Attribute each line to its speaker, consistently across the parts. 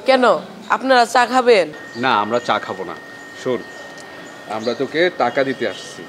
Speaker 1: কেন আপনারা চা খাবেন?
Speaker 2: না, আমরা চা খাবো না। শোন, আমরা তোকে টাকা দিতে আসছি।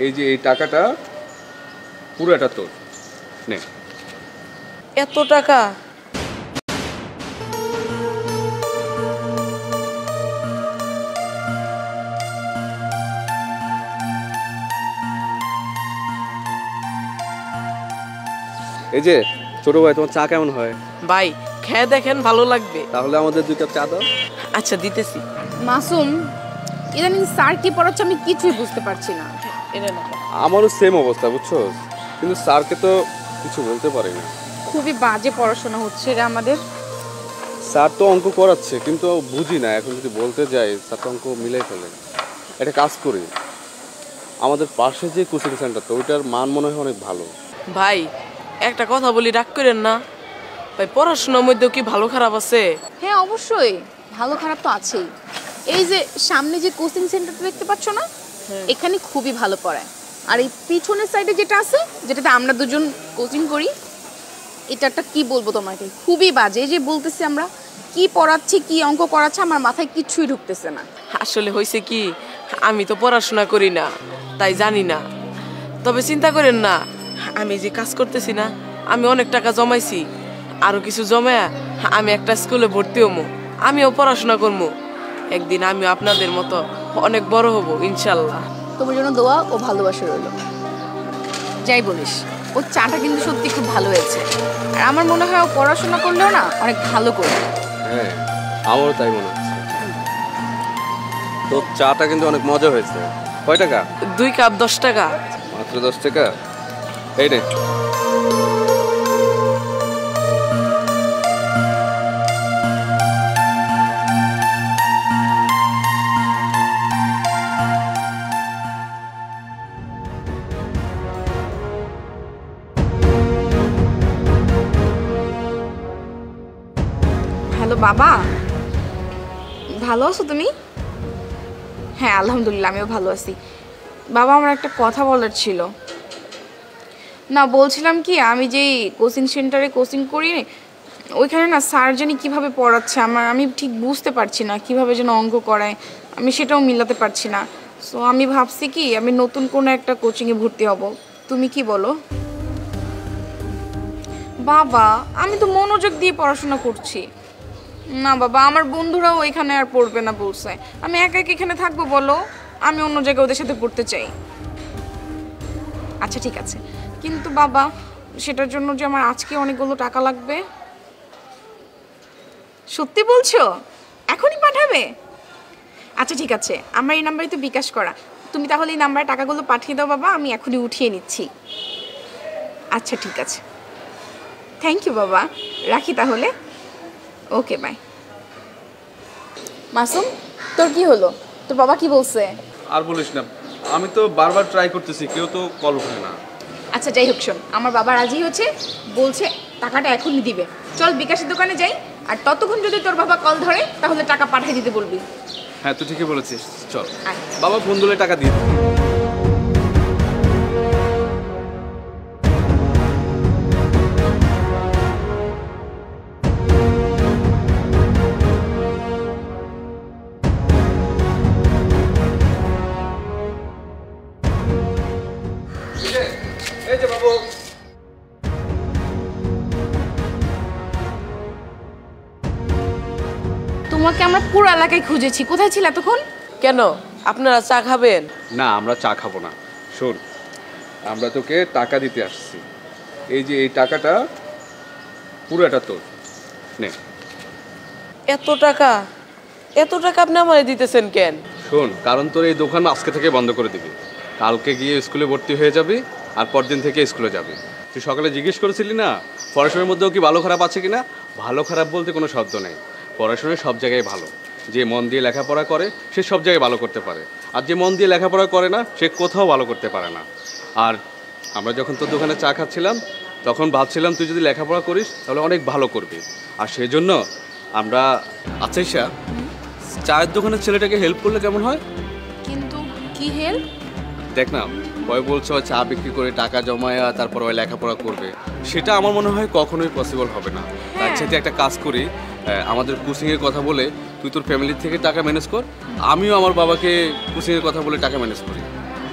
Speaker 2: এই যে এই টাকাটা পুরোটা তোর, নে।
Speaker 1: এত টাকা?
Speaker 2: এই যে ছোট ভাই, তোমার চা কেমন হয়?
Speaker 1: ভাই খেয়ে দেখেন, ভালো লাগবে।
Speaker 2: তাহলে আমাদের 2 কাপ চা দাও।
Speaker 1: আচ্ছা দিতেছি।
Speaker 3: মাসুম, ইদানিং স্যার কি পড়াচ্ছে আমি কিছুই বুঝতে পারছি না।
Speaker 1: এটা না,
Speaker 2: আমারও সেম অবস্থা, বুঝছো? কিন্তু স্যারকে তো কিছু বলতে পারি না।
Speaker 3: খুবই বাজে পড়াশোনা হচ্ছে রে আমাদের।
Speaker 2: স্যার তো অঙ্ক করাচ্ছে, কিন্তু বুঝি না। এখন যদি বলতে যাই, স্যার তো অঙ্ক মিলাই ফেলে। একটা কাজ করি, আমাদের পাশে যে কোচিং সেন্টার, তো ওইটার মান মনে হয় অনেক ভালো।
Speaker 1: ভাই একটা কথা বলি, রাগ করেন না ভাই। পড়াশোনার মধ্যেও কি ভালো খারাপ আছে?
Speaker 3: হ্যাঁ অবশ্যই, ভালো খারাপ তো আছেই। এই যে সামনে যে কোচিং সেন্টারটা দেখতে পাচ্ছ না, এখানে খুবই ভালো পড়ায়। আর এই পিছনের সাইডে যেটা আছে, যেটাতে আমরা দুজন কোচিং করি, এটা একটা কি বলবো তোমাকে, খুবই বাজে। যে বলতেছি আমরা কি পড়াচ্ছি, কি অঙ্ক করাচ্ছে, আমার মাথায় কিছুই ঢুকতেছে না।
Speaker 1: আসলে হয়েছে কি, আমি তো পড়াশোনা করি না, তাই জানি না। তবে চিন্তা করেন না, আমি যে কাজ করতেছি না, আমি অনেক টাকা জমাইছি। আরো কিছু জমায়া আমি একটা স্কুলে ভর্তি হবো, আমিও পড়াশোনা করবো। একদিন আমিও আপনাদের মতো অনেক বড় হব ইনশাল্লাহ।
Speaker 3: তোমার জন্য দোয়া ও ভালোবাসা রইল। যাই বলিস, ওর চাটা কিন্তু সত্যি খুব ভালো হয়েছে। আর আমার মনে হয় ও পড়াশোনা করলেও না অনেক ভালো করবে।
Speaker 2: হ্যাঁ, আমারও তাই মনে হচ্ছে। তো চাটা কিন্তু অনেক মজা হয়েছে। কয় টাকা?
Speaker 1: 2 কাপ 10 টাকা।
Speaker 2: মাত্র 10 টাকা? এই নে।
Speaker 3: হ্যালো বাবা, ভালো আছো তুমি? হ্যাঁ আলহামদুলিল্লাহ, আমিও ভালো আছি। বাবা আমার একটা কথা বলার ছিল। না বলছিলাম কি, আমি যেই কোচিং সেন্টারে কোচিং করি, ওইখানে না স্যার জানি কীভাবে পড়াচ্ছে, আমি ঠিক বুঝতে পারছি না কীভাবে যেন অঙ্ক করায়, আমি সেটাও মিলাতে পারছি না। সো আমি ভাবছি কি, আমি নতুন কোনো একটা কোচিংয়ে ভর্তি হব। তুমি কি বলো? বাবা আমি তো মনোযোগ দিয়ে পড়াশোনা করছি। না বাবা, আমার বন্ধুরাও এখানে আর পড়বে না বলছে। আমি একা একা এখানে থাকবো বলো? আমি অন্য জায়গায় ওদের সাথে পড়তে চাই। আচ্ছা ঠিক আছে, কিন্তু বাবা সেটার জন্য যে আমার আজকে অনেকগুলো টাকা লাগবে। সত্যি বলছো? এখনই পাঠাবে? আচ্ছা ঠিক আছে, আমার এই নাম্বারে তো বিকাশ করা, তুমি তাহলে এই নাম্বারে টাকাগুলো পাঠিয়ে দাও বাবা, আমি এখনই উঠিয়ে নিচ্ছি। আচ্ছা ঠিক আছে, থ্যাংক ইউ বাবা, রাখি তাহলে। Okay bye. মাসুম, তোর কি হলো? তোর বাবা কি বলছে?
Speaker 2: আর বলিস না, আমি তো বারবার ট্রাই করতেছি, কেউ তো কল উঠে না।
Speaker 3: আচ্ছা যাই হোক শোন, আমার বাবা রাজি হচ্ছে, বলছে টাকাটা এখনই দিবে। চল বিকাশের দোকানে যাই, আর ততক্ষণ যদি তোর বাবা কল ধরে তাহলে টাকা পাঠিয়ে দিতে বলবি।
Speaker 2: হ্যাঁ তুই ঠিকই বলেছিস, চল।
Speaker 3: আয়।
Speaker 2: বাবা ফোন দিলে টাকা দিয়ে দিবি। এই যে বাবু,
Speaker 3: তোমাকে আমরা পুরো এলাকায় খুঁজেছি, কোথায় ছিল এতক্ষণ?
Speaker 1: কেন আপনারা চা খাবেন?
Speaker 2: না আমরা চা খাবো না। শোন, আমরা তোকে টাকা দিতে আসছি। এই যে এই টাকাটা পুরোটা তোর, নে।
Speaker 1: এত টাকা? এত টাকা আপনি আমারে দিতেছেন কেন?
Speaker 2: শোন, কারণ তোর এই দোকান আজকে থেকে বন্ধ করে দিবি। কালকে গিয়ে স্কুলে ভর্তি হয়ে যাবি, আর পরদিন থেকে স্কুলে যাবি। তুই সকালে জিজ্ঞেস করেছিলি না পড়াশোনার মধ্যেও কি ভালো খারাপ আছে কিনা? ভালো খারাপ বলতে কোনো শব্দ নেই। পড়াশোনায় সব জায়গায় ভালো। যে মন দিয়ে লেখাপড়া করে সে সব জায়গায় ভালো করতে পারে, আর যে মন দিয়ে লেখাপড়া করে না সে কোথাও ভালো করতে পারে না। আর আমরা যখন তোর দোকানে চা খাচ্ছিলাম তখন ভাবছিলাম তুই যদি লেখাপড়া করিস তাহলে অনেক ভালো করবি। আর সেই জন্য আমরা, আচ্ছা ঈশা, চায়ের দোকানের ছেলেটাকে হেল্প করলে কেমন হয়?
Speaker 3: কিন্তু কি হেল্প?
Speaker 2: দেখ না, ওই বলছে চা বিক্রি করে টাকা জমায়া তারপর ওই লেখাপড়া করবে, সেটা আমার মনে হয় কখনোই পসিবল হবে না। তার চাইতে একটা কাজ করি, আমাদের কোচিংয়ের কথা বলে তুই তোর ফ্যামিলির থেকে টাকা ম্যানেজ কর, আমিও আমার বাবাকে কোচিংয়ের কথা বলে টাকা ম্যানেজ করি,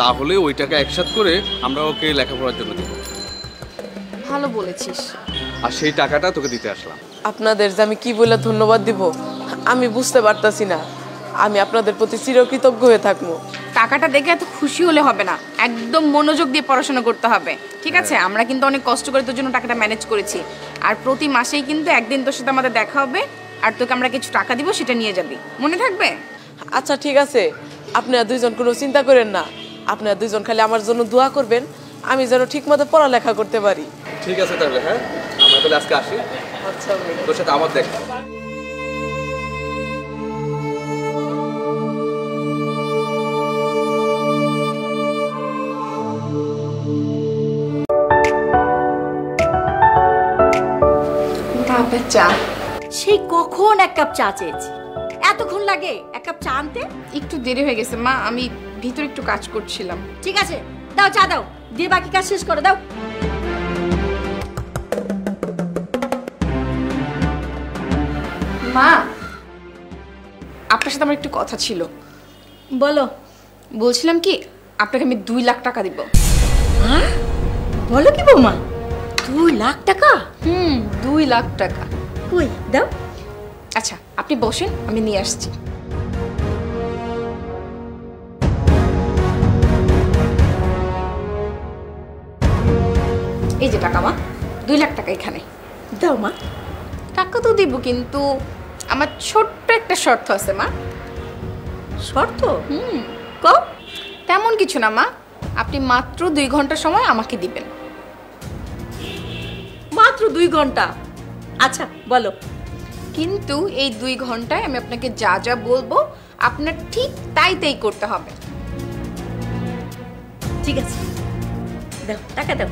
Speaker 2: তাহলে ওই টাকা একসাথ করে আমরা ওকে লেখাপড়ার জন্য দেবো।
Speaker 3: ভালো বলেছিস।
Speaker 2: আর সেই টাকাটা তোকে দিতে আসলাম।
Speaker 1: আপনাদের যে আমি কি বলে ধন্যবাদ দিব আমি বুঝতে পারতাছি না। আমি আপনাদের প্রতি চিরকৃতজ্ঞ হয়ে থাকবো।
Speaker 3: টাকাটা দেখে এত খুশি হলে হবে না, একদম মনোযোগ দিয়ে পড়াশোনা করতে হবে, ঠিক আছে? আমরা কিন্তু অনেক কষ্ট করে তোর জন্য টাকাটা ম্যানেজ করেছি, আর প্রতি মাসেই কিন্তু একদিন তোর সাথে আমাদের দেখা হবে, আর তোকে আমরা কিছু টাকা দিব, সেটা নিয়ে যাবি, মনে থাকবে?
Speaker 1: আচ্ছা ঠিক আছে, আপনারা দুইজন কোনো চিন্তা করেন না। আপনারা দুইজন খালি আমার জন্য দোয়া করবেন, আমি যেন ঠিকমতো পড়ালেখা করতে পারি।
Speaker 2: ঠিক আছে তাহলে, হ্যাঁ আমরা তাহলে আজকে আসি।
Speaker 1: আচ্ছা ভাই,
Speaker 2: তোর সাথে আমার দেখা।
Speaker 3: চা।
Speaker 4: সেই কখন এক কাপ চা চেয়েছি, এতক্ষণ লাগে এক কাপ চা আনতে?
Speaker 3: একটু দেরি হয়ে গেছে মা, আমি ভিতরে একটু কাজ করছিলাম।
Speaker 4: ঠিক আছে, দাও চা দাও, দিয়ে বাকি কাজ শেষ করে দাও।
Speaker 3: মা, আপনার সাথে আমার একটু কথা ছিল।
Speaker 4: বলো।
Speaker 3: বলছিলাম কি, আপনাকে আমি 2 লাখ টাকা দিব।
Speaker 4: হ্যাঁ বলো কি বৌমা, 2 লাখ টাকা?
Speaker 3: 2 লাখ টাকা।
Speaker 4: কই দাও।
Speaker 3: আচ্ছা আপনি বসেন, আমি নিয়ে আসছি। এই যে টাকা মা, 2 লাখ টাকা এখানে।
Speaker 4: দাও মা।
Speaker 3: টাকা তো দিব, কিন্তু আমার ছোট্ট একটা শর্ত আছে মা।
Speaker 4: শর্ত? কও।
Speaker 3: তেমন কিছু না মা, আপনি মাত্র 2 ঘন্টা সময় আমাকে দিবেন।
Speaker 4: মাত্র 2 ঘন্টা? আচ্ছা বলো।
Speaker 3: কিন্তু এই 2 ঘন্টায় আমি আপনাকে যা যা বলবো আপনার ঠিক তাই তাই করতে হবে।
Speaker 4: ঠিক আছে, দাও টাকা দাও।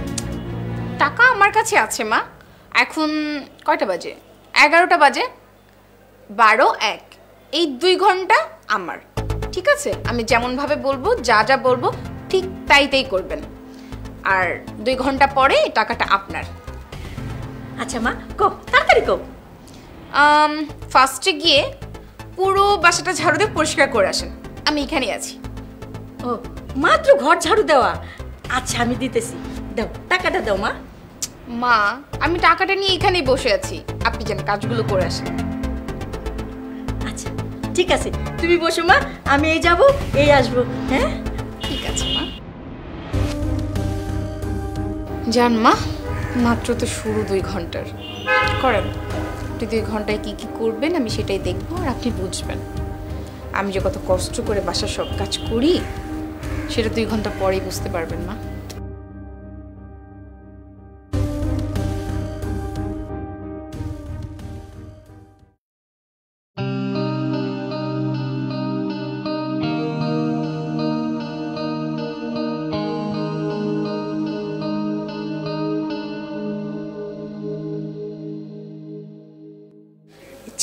Speaker 3: টাকা আমার কাছে আছে মা। এখন কয়টা বাজে? 11টা বাজে। 12-1 এই 2 ঘন্টা আমার, ঠিক আছে? আমি যেমনভাবে বলবো, যা যা বলবো ঠিক তাই তাই করবেন, আর 2 ঘন্টা পরে টাকাটা আপনার।
Speaker 4: আচ্ছা মা, কো তাড়াতাড়ি কো।
Speaker 3: ফার্স্টে গিয়ে পুরো বাসাটা ঝাড়ু দিয়ে পরিষ্কার করে আসেন, আমি এখানেই আছি।
Speaker 4: ও মাত্র ঘর ঝাড়ু দেওয়া? আচ্ছা আমি দিতেছি, দাও টাকাটা দাও মা।
Speaker 3: মা, আমি টাকাটা নিয়ে এখানেই বসে আছি, আপনি যেন কাজগুলো করে আসেন।
Speaker 4: আচ্ছা ঠিক আছে, তুমি বসো মা, আমি এই যাবো এই আসবো। হ্যাঁ
Speaker 3: ঠিক আছে মা। জান মা, মাত্র তো শুরু 2 ঘন্টার, করেন। আপনি 2 ঘন্টায় কি কি করবেন আমি সেটাই দেখবো, আর আপনি বুঝবেন আমি যে কত কষ্ট করে বাসার সব কাজ করি, সেটা 2 ঘন্টা পরেই বুঝতে পারবেন মা।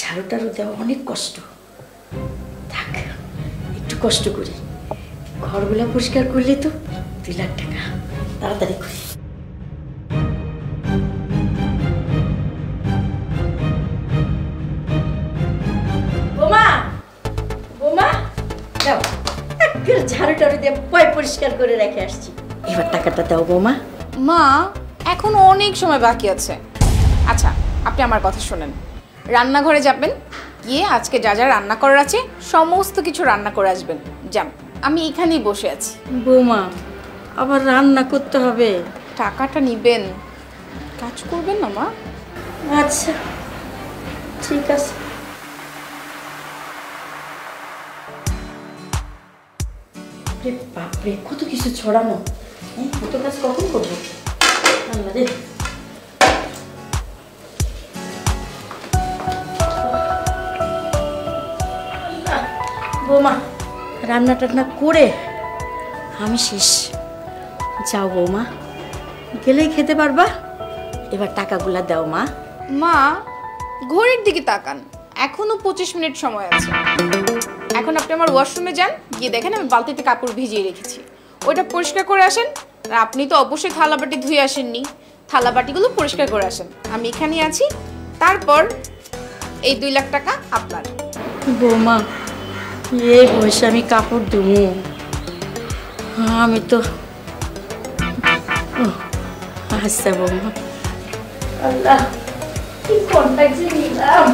Speaker 4: ঝাড়ু টাড়ু দেওয়া অনেক কষ্ট, থাক একটু কষ্ট করি। ঘরগুলা পরিষ্কার করলে তো 2 লাখ টাকা, তাড়াতাড়ি করি। বোমা, বোমা দাও, একবার ঝাড়ু টাড়ু দিয়ে পরিষ্কার করে রেখে আসছি। এবার টাকাটা দাও বোমা।
Speaker 3: মা, এখনো অনেক সময় বাকি আছে। আচ্ছা আপনি আমার কথা শোনেন, রান্নাঘরে যাবেন, গিয়ে আজকে যা যা রান্না করার আছে সমস্ত কিছু রান্না করে আসবেন। যান, আমি এখানেই বসে আছি।
Speaker 4: বৌমা আবার রান্না করতে হবে?
Speaker 3: টাকাটা নিবেন, কাজ করবেন না মা?
Speaker 4: আচ্ছা ঠিক আছে। বাপরে কত কিছু ছড়ানো, কত কাজ কখন করবো? বৌমা রান্না টান্না করে আমি শেষ। যাও বৌমা, গেলেই খেতে পারবা। এবার টাকাগুলা দাও মা।
Speaker 3: মা, ঘড়ির দিকে তাকান, এখনো 25 মিনিট সময় আছে। এখন আপনি আমার ওয়াশরুমে যান, গিয়ে দেখেন আমি বালতিতে কাপড় ভিজিয়ে রেখেছি, ওইটা পরিষ্কার করে আসেন। আর আপনি তো অবশ্যই থালা বাটি ধুয়ে আসেননি, থালা বাটিগুলো পরিষ্কার করে আসেন। আমি এখানেই আছি, তারপর এই 2 লাখ টাকা আপনার।
Speaker 4: বৌমা এই বয়সে আমি কাপড় ধুমু? আমি তো আচ্ছা বৌমা। আল্লাহ কি কন্টাক্ট নিলাম।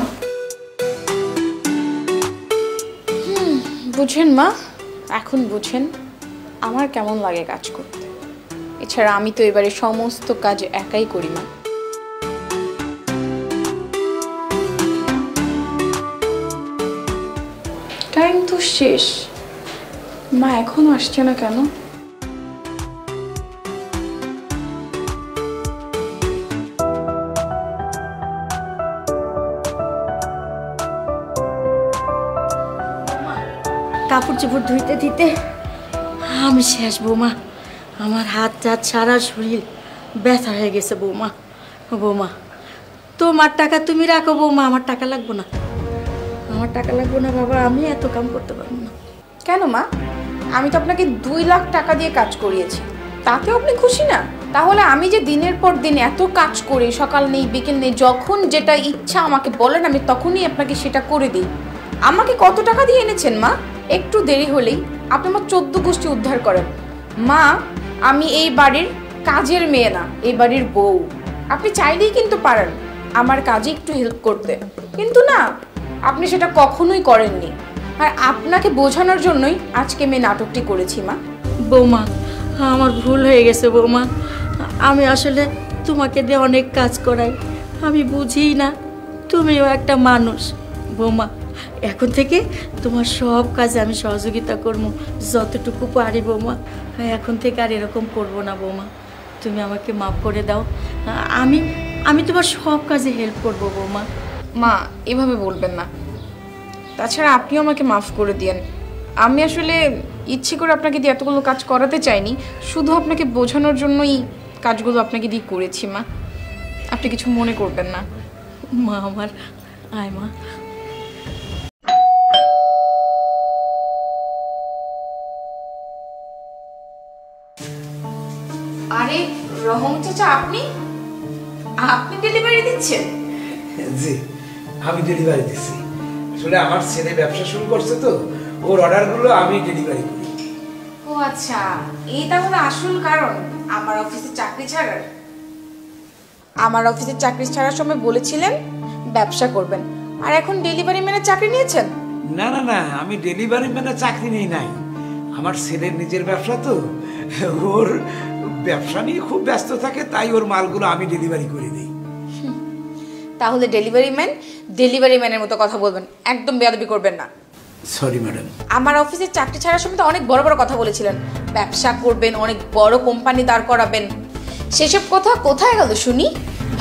Speaker 3: বুঝেন মা, এখন বুঝেন আমার কেমন লাগে কাজ করতে। এছাড়া আমি তো এবারে সমস্ত কাজ একাই করি মা। টাইম তো শেষ, মা এখনো আসছে না কেন?
Speaker 4: কাপড় চোপড় ধুইতে দিতে আমি শেষ বৌমা। আমার হাত টাত সারা শরীর ব্যথা হয়ে গেছে বৌমা। বৌমা তোমার টাকা তুমি রাখো বৌমা, আমার টাকা লাগবো না। আমার টাকা লাগবো না বাবা, আমি এত কাম করতে পারবো না।
Speaker 3: কেন মা? আমি তো আপনাকে 2 লাখ টাকা দিয়ে কাজ করিয়েছি, তাতেও আপনি খুশি না? তাহলে আমি যে দিনের পর দিন এত কাজ করি, সকাল নেই বিকেল নেই, যখন যেটা ইচ্ছা আমাকে বলেন আমি তখনই আপনাকে সেটা করে দিই। আমাকে কত টাকা দিয়ে এনেছেন মা? একটু দেরি হলেই আপনি আমার 14 গোষ্ঠী উদ্ধার করেন। মা, আমি এই বাড়ির কাজের মেয়ে না, এই বাড়ির বউ। আপনি চাইলেই কিন্তু পারেন আমার কাজে একটু হেল্প করতে, কিন্তু না, আপনি সেটা কখনোই করেননি। আর আপনাকে বোঝানোর জন্যই আজকে আমি নাটকটি করেছি মা।
Speaker 4: বৌমা আমার ভুল হয়ে গেছে বৌমা, আমি আসলে তোমাকে দিয়ে অনেক কাজ করাই, আমি বুঝি না তুমিও একটা মানুষ। বৌমা এখন থেকে তোমার সব কাজে আমি সহযোগিতা করবো যতটুকু পারি বৌমা। এখন থেকে আর এরকম করবো না বৌমা, তুমি আমাকে মাফ করে দাও। আমি আমি তোমার সব কাজে হেল্প করবো বৌমা।
Speaker 3: মা এভাবে বলবেন না, তাছাড়া আপনিও আমাকে মাফ করে দিয়েন। আমি আসলে ইচ্ছে করে আপনাকে দিয়ে এতগুলো কাজ করাতে চাইনি, শুধু আপনাকে বোঝানোর জন্যই কাজগুলো আপনাকে দিয়ে করেছি মা। আপনি কিছু মনে করবেন না।
Speaker 4: মা আমার, আয় মা।
Speaker 3: আরে রহম চাচা, আপনি আপনি ডেলিভারি দিচ্ছেন?
Speaker 5: জি, আমি ডেলিভারি দিচ্ছি। আসলে আমার ছেলে ব্যবসা শুরু করছে তো, ওর অর্ডারগুলো আমি ডেলিভারি করি।
Speaker 3: ও আচ্ছা, এই তাহলে আসল কারণ আমার অফিসে চাকরি ছাড়ার। আমার অফিসে চাকরি ছাড়ার সময় বলেছিলেন ব্যবসা করবেন, আর এখন ডেলিভারি ম্যানের চাকরি নিয়েছেন?
Speaker 5: না না না, আমি ডেলিভারি ম্যানে চাকরি নেই নাই। আমার ছেলের নিজের ব্যবসা তো, ওর ব্যবসা নিয়ে খুব ব্যস্ত থাকে, তাই ওর মালগুলো আমি ডেলিভারি করে দিই।
Speaker 3: তাহলে ডেলিভারি ম্যানের মতো কথা বলবেন, একদম বেয়াদবি করবেন না।
Speaker 5: Sorry madam.
Speaker 3: আমার অফিসে চাকরি ছাড়ার সময় তো অনেক বড় বড় কথা বলেছিলেন, ব্যবসা করবেন, অনেক বড় কোম্পানি দাঁড় করাবেন। সেসব কথা কোথায় গেল শুনি?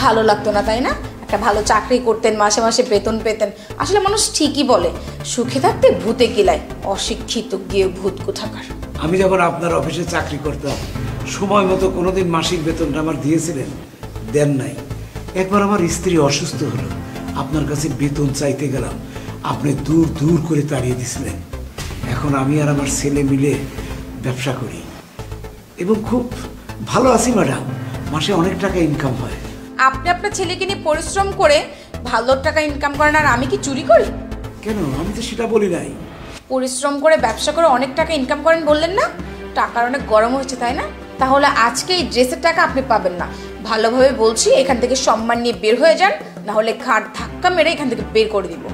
Speaker 3: ভালো লাগতো না তাই না? একটা ভালো চাকরি করতেন, মাসে মাসে বেতন পেতেন। আসলে মানুষ ঠিকই বলে, সুখে থাকতে ভূতে কিলায়, অশিক্ষিত গিয়ে ভূত কোথাকার।
Speaker 5: আমি যখন আপনার অফিসে চাকরি করতাম, সময় মতো কোনোদিন মাসিক বেতনটা আমার দিয়েছিলেন? দেন নাই। একবার আমার স্ত্রী অসুস্থ হলো, আপনার কাছে বেতন চাইতে গেলাম, আপনি দূর দূর করে তাড়িয়ে দিয়েছিলেন। এখন আমি আর আমার ছেলে মিলে ব্যবসা করি এবং খুব ভালো আছি ম্যাডাম, মাসে অনেক টাকা ইনকাম হয়।
Speaker 3: আপনি আপনার ছেলেকে নিয়ে পরিশ্রম করে ভালো টাকা ইনকাম করেন, আর আমি কি চুরি করি?
Speaker 5: কেন, আমি তো সেটা বলি নাই।
Speaker 3: পরিশ্রম করে ব্যবসা করে অনেক টাকা ইনকাম করেন বললেন না? টাকার অনেক গরম হয়েছে তাই না? তাহলে আজকে এই ড্রেসের টাকা আপনি পাবেন না। ভালোভাবে বলছি, এখান থেকে সম্মান নিয়ে বের হয়ে যান, না হলে ঘাট ধাক্কা মেরে এখান থেকে বের করে দিব।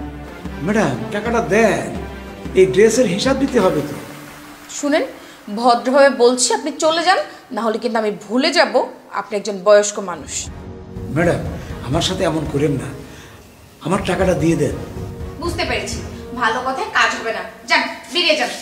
Speaker 5: ম্যাডাম টাকাটা দেন, এই ড্রেসের হিসাব দিতে হবে তো।
Speaker 3: শুনেন, ভদ্রভাবে বলছি, আপনি চলে যান, না হলে কিন্তু আমি ভুলে যাব আপনি একজন বয়স্ক মানুষ।
Speaker 5: ম্যাডাম আমার সাথে এমন করেন না, আমার টাকাটা দিয়ে দেন।
Speaker 3: বুঝতে পেরেছি, ভালো কথায় কাজ হবে না, যান বেরিয়ে যান।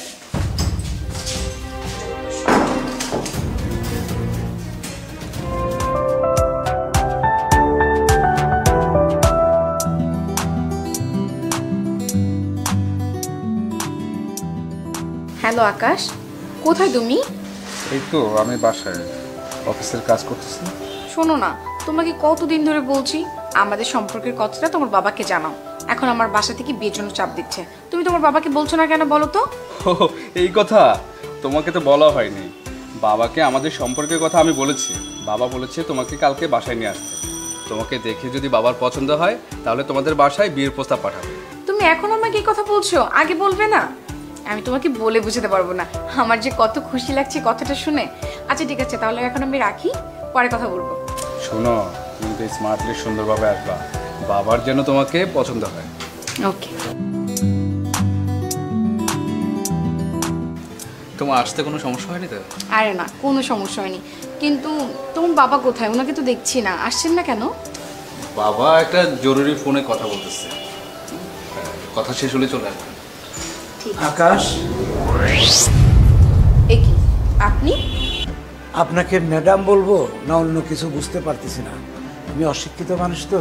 Speaker 3: হ্যালো আকাশ, কোথায় তুমি?
Speaker 6: এই তো আমি বাসায় অফিসের কাজ করতেছি।
Speaker 3: শোনো না, তোমাকে কতদিন ধরে বলছি আমাদের সম্পর্কের কথাটা তোমার বাবাকে জানাও। এখন আমার বাসা থেকে বিয়ের জন্য চাপ দিচ্ছে, তুমি তোমার বাবাকে বলছো না কেন বলো তো?
Speaker 2: ও এই কথা তোমাকে তো বলা হয়নি। বাবাকে আমাদের সম্পর্কের কথা আমি বলেছি, বাবা বলেছে তোমাকে কালকে বাসায় নিয়ে আসতে। তোমাকে দেখে যদি বাবার পছন্দ হয় তাহলে তোমাদের বাসায় বিয়ের প্রস্তাব পাঠাবে।
Speaker 3: তুমি এখন আমাকে এই কথা বলছো, আগে বলবে না? আমি তোমাকে বলে বুঝাতে পারবো না আমার যে কত খুশি লাগছে কথাটা শুনে। আচ্ছা ঠিক আছে, তাহলে এখন আমি রাখি, পরে কথা বলবো।
Speaker 2: শোনো, তুমি তো স্মার্টলি সুন্দরভাবে আসবা, বাবার যেন তোমাকে পছন্দ হয়।
Speaker 3: ওকে।
Speaker 2: তোমার আসতে কোনো সমস্যা হয়নি তো?
Speaker 3: আরে না, কোনো সমস্যা হয়নি। কিন্তু তোমার বাবা কোথায়? ওনাকে তো দেখছি না, আসছেন না কেন?
Speaker 2: বাবা একটা জরুরি ফোনে কথা বলতেছে, কথা শেষ হলে চলে আসবে।
Speaker 5: আকাশ,
Speaker 3: এ কি আপনি?
Speaker 5: আপনাকে ম্যাডাম বলবো না অন্য কিছু বুঝতে পারতেছি না। আমি অশিক্ষিত মানুষ তো,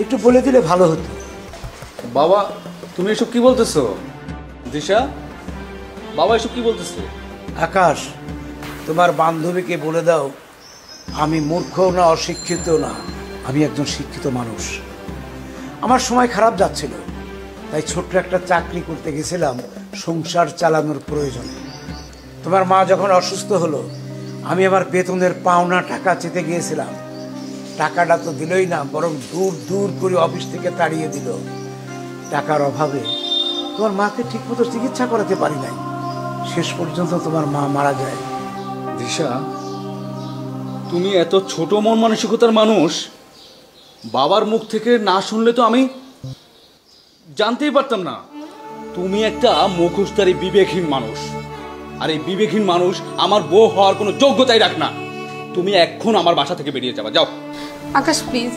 Speaker 5: একটু বলে দিলে ভালো হতো।
Speaker 2: বাবা তুমি এসব কি বলতেছো? দিশা, বাবা এসব কি বলতেছে?
Speaker 5: আকাশ, তোমার বান্ধবীকে বলে দাও আমি মূর্খ না অশিক্ষিত না, আমি একজন শিক্ষিত মানুষ। আমার সময় খারাপ যাচ্ছিল, তাই ছোট্ট একটা চাকরি করতে গেছিলাম সংসার চালানোর প্রয়োজনে। তোমার মা যখন অসুস্থ হলো, আমি আমার বেতনের পাওনা টাকা চেতে গিয়েছিলাম। টাকাটা তো দিলই না, বরং দূর দূর করে অফিস থেকে তাড়িয়ে দিল। টাকার অভাবে তোমার মাকে ঠিকমতো চিকিৎসা করাতে পারি নাই। শেষ পর্যন্ত তোমার মা মারা যায়।
Speaker 2: দিশা, তুমি এত ছোট মন মানসিকতার মানুষ, বাবার মুখ থেকে না শুনলে তো আমি জানতেই পারতাম না। তুমি একটা মুখোশধারী বিবেকহীন মানুষ, আর এই বিবেকহীন মানুষ আমার বউ হওয়ার কোনো যোগ্যতাই রাখ না। তুমি এখন আমার বাসা থেকে বেরিয়ে যাবা, যাও।
Speaker 3: আকাশ প্লিজ,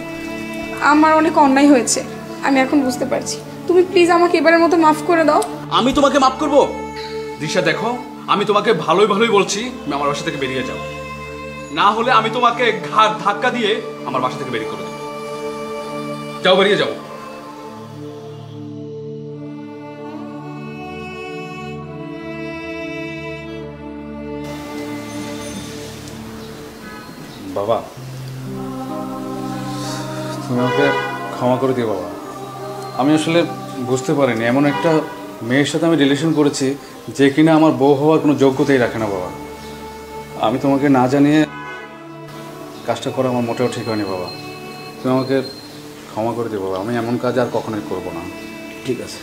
Speaker 3: আমার অনেক অন্যায় হয়েছে, আমি এখন বুঝতে পারছি। তুমি প্লিজ আমাকে এবারের মতো মাফ করে দাও।
Speaker 2: আমি তোমাকে মাফ করব? দিশা দেখো, আমি তোমাকে ভালোই ভালোই বলছি, তুমি আমার বাসা থেকে বেরিয়ে যাও, না হলে আমি তোমাকে ঘাড় ধাক্কা দিয়ে আমার বাসা থেকে বেরিয়ে করে দেবো। যাও, বেরিয়ে যাও। বাবা, তুমি আমাকে ক্ষমা করে দিও বাবা। আমি আসলে বুঝতে পারিনি এমন একটা মেয়ের সাথে আমি রিলেশন করেছি যে কিনা আমার বউ হওয়ার কোনো যোগ্যতাই রাখে না বাবা। আমি তোমাকে না জানিয়ে কাজটা করা আমার মোটেও ঠিক হয়নি বাবা। তুমি আমাকে ক্ষমা করে দিও বাবা, আমি এমন কাজ আর কখনোই করবো না।
Speaker 5: ঠিক আছে।